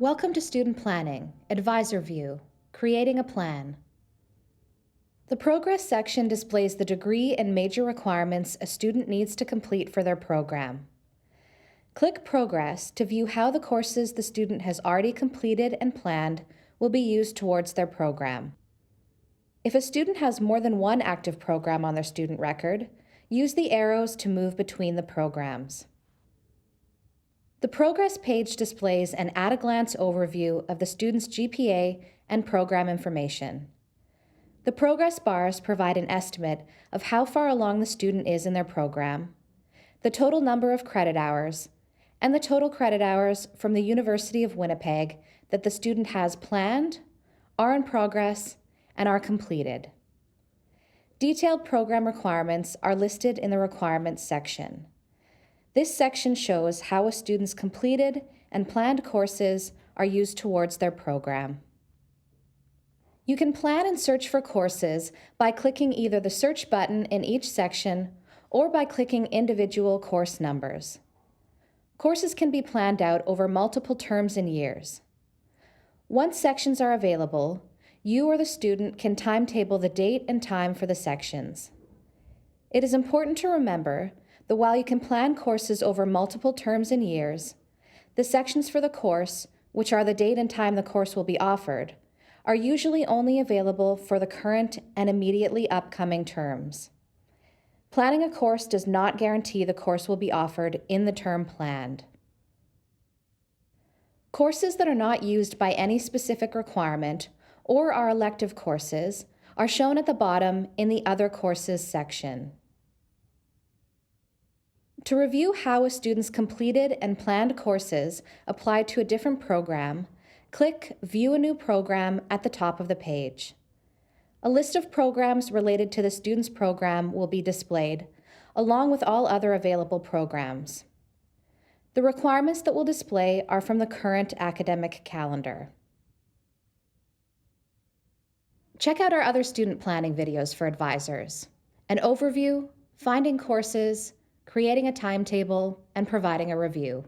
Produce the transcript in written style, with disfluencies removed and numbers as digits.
Welcome to Student Planning, Advisor View, Creating a Plan. The Progress section displays the degree and major requirements a student needs to complete for their program. Click Progress to view how the courses the student has already completed and planned will be used towards their program. If a student has more than one active program on their student record, use the arrows to move between the programs. The Progress page displays an at-a-glance overview of the student's GPA and program information. The Progress bars provide an estimate of how far along the student is in their program, the total number of credit hours, and the total credit hours from the University of Winnipeg that the student has planned, are in progress, and are completed. Detailed program requirements are listed in the Requirements section. This section shows how a student's completed and planned courses are used towards their program. You can plan and search for courses by clicking either the search button in each section or by clicking individual course numbers. Courses can be planned out over multiple terms and years. Once sections are available, you or the student can timetable the date and time for the sections. It is important to remember that while you can plan courses over multiple terms and years, the sections for the course, which are the date and time the course will be offered, are usually only available for the current and immediately upcoming terms. Planning a course does not guarantee the course will be offered in the term planned. Courses that are not used by any specific requirement or are elective courses are shown at the bottom in the Other Courses section. To review how a student's completed and planned courses apply to a different program, click View a New Program at the top of the page. A list of programs related to the student's program will be displayed, along with all other available programs. The requirements that will display are from the current academic calendar. Check out our other student planning videos for advisors: an overview, finding courses, creating a timetable, and providing a review.